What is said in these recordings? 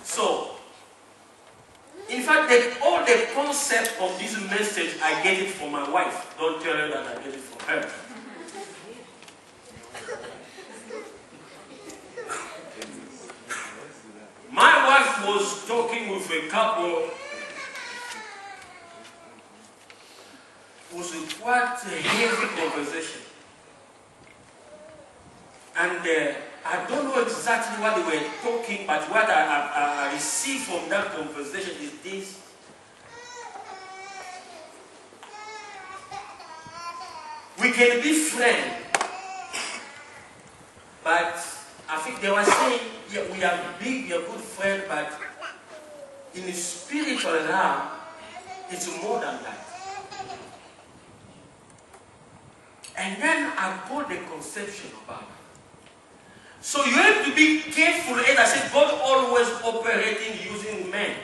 So, in fact, all the concept of this message, I get it from my wife. Don't tell her that I get it from her. My wife was talking with a couple. It was quite a heavy conversation. And I don't know exactly what they were talking, but what I received from that conversation is this. We can be friends, but I think they were saying, yeah, we are big, we are good friends, but in the spiritual realm, it's more than that. And then I got the conception about it. So you have to be careful, as I said, God always operating using men.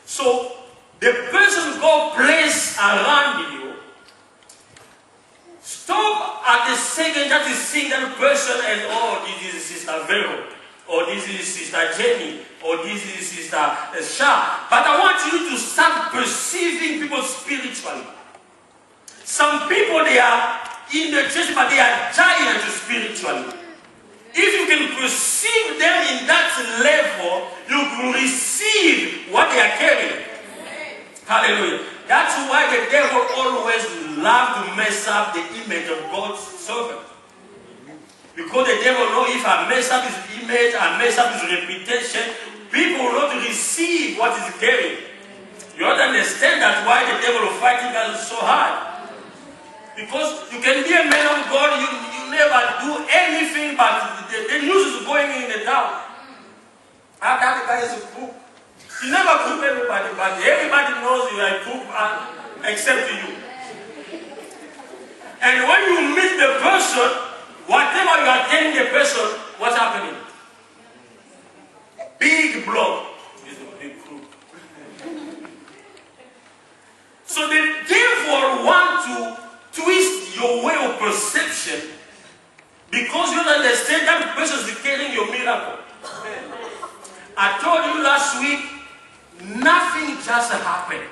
So the person God placed around you, stop at the second that you see that person as, oh, this is Sister Vero, or this is Sister Jenny, or this is Sister Shah. But I want you to start perceiving people spiritually. Some people, they are in the church, but they are giants spiritually. If you can perceive them in that level, you will receive what they are carrying. Hallelujah. That's why the devil always loves to mess up the image of God's servant. Because the devil knows if I mess up his image, I mess up his reputation, people will not receive what he's carrying. You don't understand that's why the devil is fighting us so hard. Because you can be a man of God, you never do anything, but the news is going in the town. That guy is a cook. You never cook everybody, but everybody knows you are a cook except you. And when you meet the person, whatever you are telling the person, what's happening? Big blow. He's a big crook. So the devil wants to twist your way of perception because you don't understand that person is carrying your miracle. I told you last week, nothing just happened.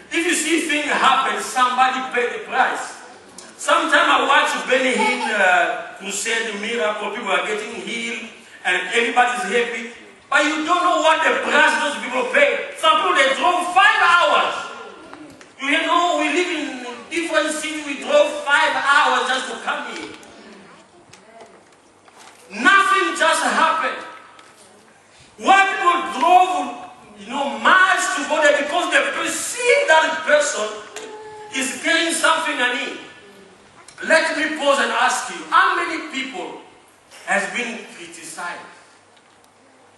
If you see things happen, somebody pay the price. Sometimes I watch Benny Hinn crusade miracle, people are getting healed and everybody's happy. But you don't know what the price those people pay. Some people, they drove 5 hours. You know, we live in different cities, we drove 5 hours just to come here. Nothing just happened. Why people drove, miles to go there because they perceive that person is getting something I need. Let me pause and ask you, how many people has been criticized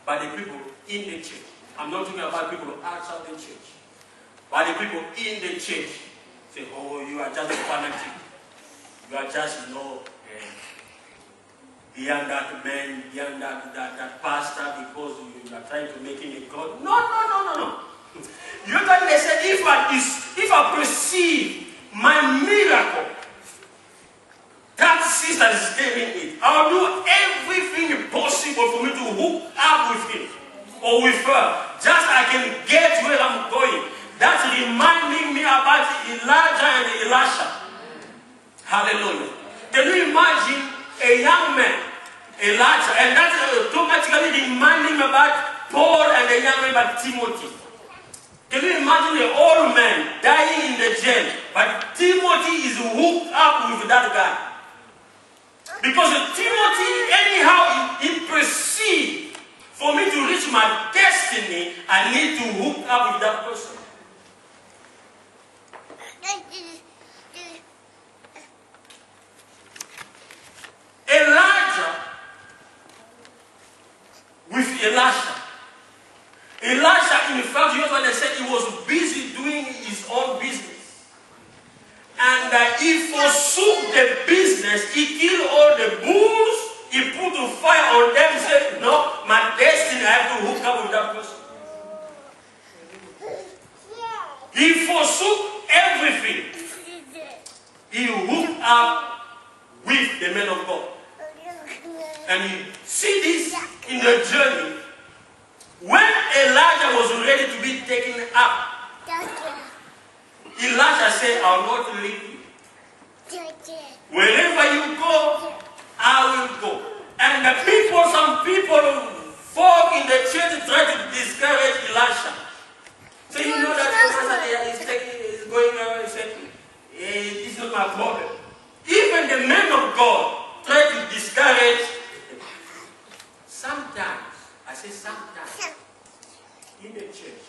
by the people in the church? I'm not talking about people outside the church. By the people in the church. Say, oh, you are just a fanatic. You are just, beyond that man, beyond that pastor, because you are trying to make him a God. No. You can say, if I perceive my miracle, that sister is getting it, I'll do everything possible for me to hook up with him or with her. Just I can get where I'm going. That's reminding me about Elijah and Elisha. Hallelujah. Can you imagine a young man, Elijah, and that's automatically reminding me about Paul and a young man about Timothy. Can you imagine an old man dying in the jail, but Timothy is hooked up with that guy? Because Timothy, anyhow, he perceived, for me to reach my destiny, I need to hook up with that person. Elijah with Elisha. Elisha, in fact, you know, they said he was busy doing his own business. And he forsook the business. He killed all the bulls. He put the fire on them. He said, no, my destiny, I have to hook up with that person. He forsook everything. He hooked up with the man of God. And you see this in the journey. When Elijah was ready to be taken up, Elijah said, I will not leave you. Wherever you go, I will go. And the people, some people folk in the church try to discourage Elisha. So you know that is going around and saying, hey, this is not my problem. Even the men of God try to discourage. Sometimes, I say sometimes, in the church,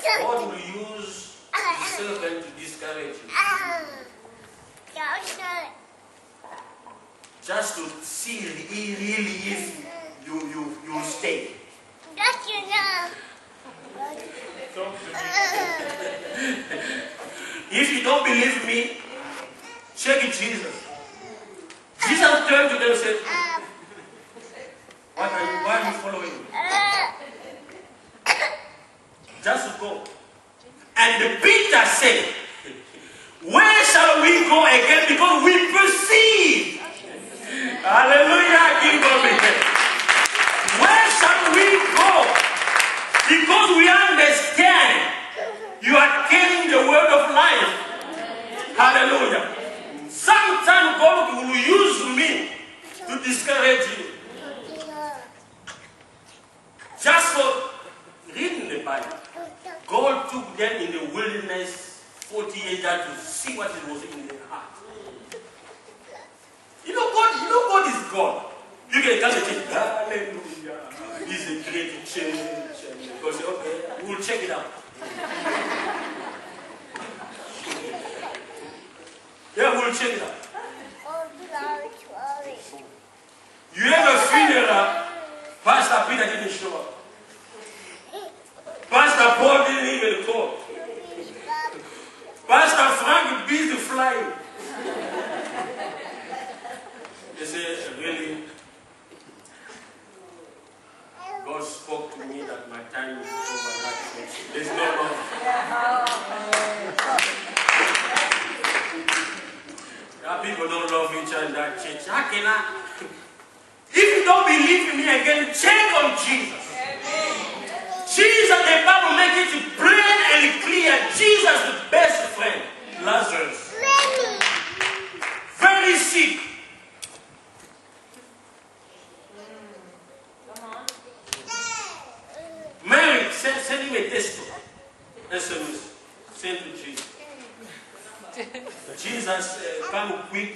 God will use the servant to discourage you. Just to see really if you stay. If you don't believe me, check Jesus. Jesus turned to them and said, why are you following me? Just go. And the Peter said, where shall we go again? Because we perceive. Hallelujah. Give God the praise. Where shall we go? Because we understand you are carrying the word of life. Hallelujah. Sometimes God will use me to discourage you. Just for reading the Bible. God took them in the wilderness 40 years to see what it was in their heart. You know God is God. You can come and say, hallelujah. He's a great change. Because okay, we'll check it out. Yeah, we'll check it out. You have a funeral, Pastor Peter didn't show up. Pastor Paul didn't even go. Pastor Frank is busy flying. They said, really, God spoke to me that my time is over. There's no love. People don't love each other in that church. How can I? If you don't believe in me again, check on Jesus. Jesus, the Bible makes it plain and clear. Jesus, the best friend. Lazarus. Very sick. Mary, send him a text. SMS. Send to Jesus. Jesus, come quick.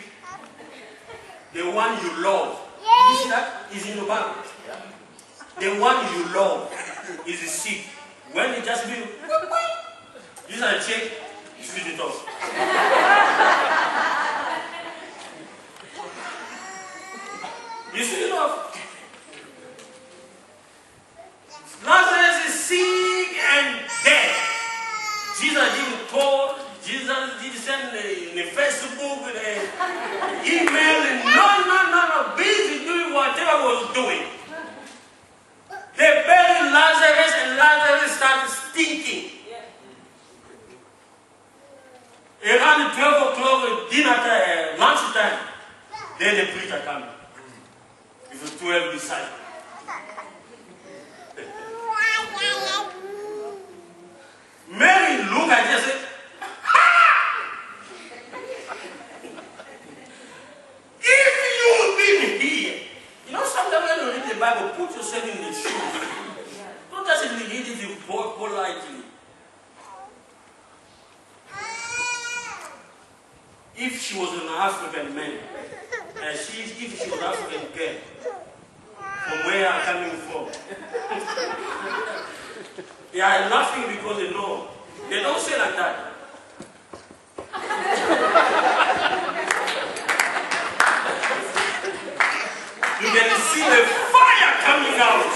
The one you love. You see that? Is in the Bible. The one you love is sick. When it just be, use a check, spit it off. You see it off? Lazarus is sick and dead. Jesus didn't call. Jesus didn't send in the Facebook, the email, and no. Busy doing whatever was doing. They buried Lazarus and Lazarus started stinking. Around 12 o'clock, dinner time, lunch time, then the preacher comes with the 12 disciples. Mary looked at Jesus and said, if you've been here, you know, sometimes when you read the Bible, put yourself in the shoes. Don't just read it politely. If she was an African man, and if she was an African girl, from where I'm coming from, they are laughing because they know. They don't say like that. You can see the fire coming out.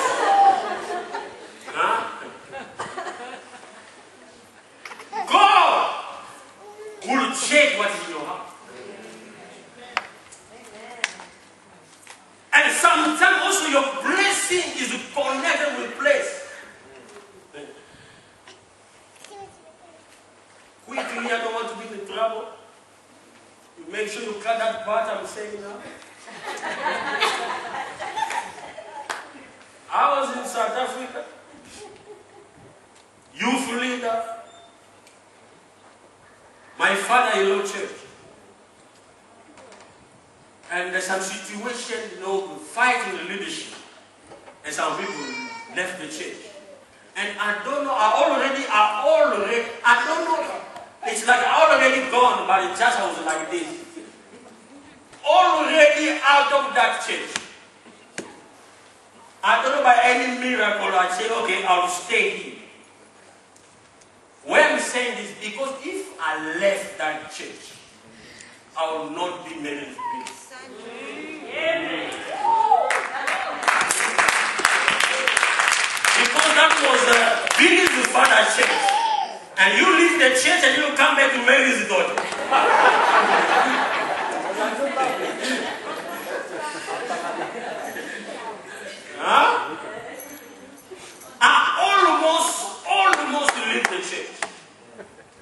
Huh? God will check what is in your heart. And sometimes also your blessing is connected with place. Quickly, I don't want to be in trouble. You make sure you cut that part I'm saying now. I was in South Africa. And there's some situation, fighting the leadership. And some people left the church. And I don't know, I don't know. It's like I already gone, but it just was like this. Already out of that church. I don't know by any miracle I say, okay, I'll stay here. Why I'm saying this, because if I left that church, I will not be married to peace. Because that was Billy's father's church. And you leave the church and you come back to Mary's daughter. Huh? I almost left the church.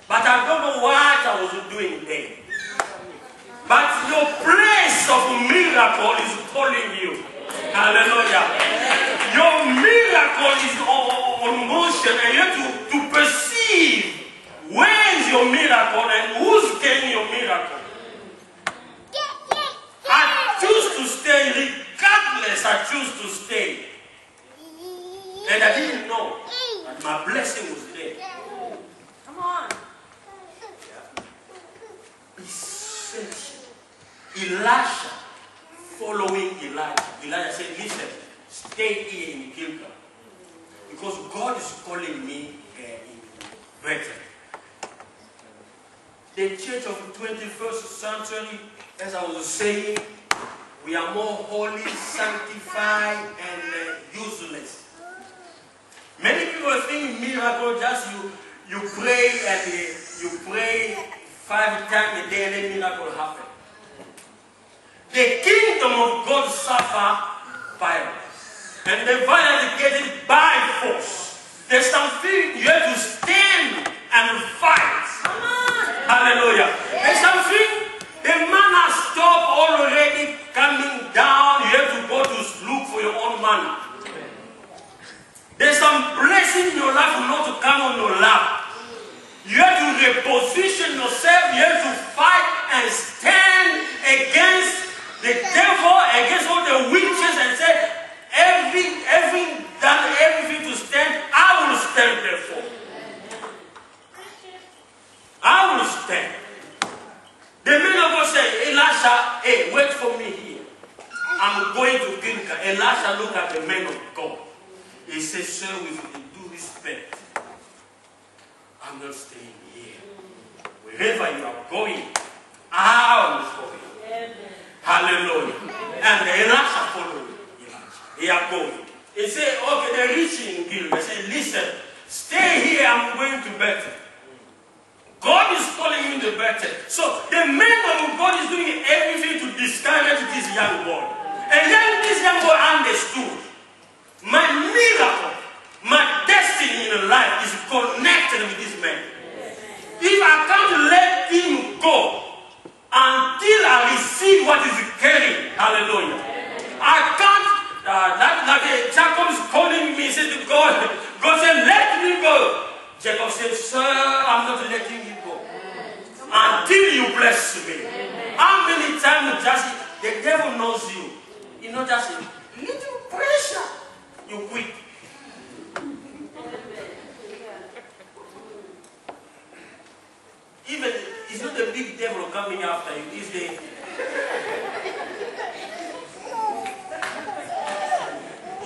But I don't know what I was doing there. But your place of miracle is calling you. Hallelujah. Your miracle is on motion, and you have to perceive where is your miracle and who's getting your miracle. I choose to stay regardless. I choose to stay. And I didn't know that my blessing was there. Come on. Essential. Elisha following Elijah. Elijah said, listen, stay here in Gilgal. Because God is calling me in Bethel. The church of the 21st century, as I was saying, we are more holy, sanctified, and useless. Many people think miracle just you pray and you pray 5 times a day and a miracle happens. The kingdom of God suffer violence. And the violence is getting by force. There's something you have to stand and fight. Hallelujah. There's something the manna stop already coming down. You have to go to look for your own manna. There's some blessing in your life will not come on your lap. You have to reposition yourself. You have to fight and stand against the devil, against all the witches, and say, done everything to stand, I will stand therefore. I will stand. The man of God said, Elisha, hey, wait for me here. I'm going to Gilgal. Elisha looked at the man of God. He said, sir, with due respect, I'm not staying here. Wherever you are going, I am going. Hallelujah. And Elisha followed Elijah. They are going. He said, okay, they're reaching Gilgal. He said, listen, stay here, I'm going to Bethel. God is calling me to Bethel. So the man of God is doing everything to discourage this young boy. And then this young boy understood, my miracle, my destiny in life is connected with this man. If I can't let him go until I receive what is carrying, hallelujah. I can't, Jacob is calling me, said to God, God said, let me go. Jacob said, sir, I'm not letting you go until you bless me. How many times the devil knows you? You know, just a little pressure, you quit. Even it's not the big devil coming after you, it's the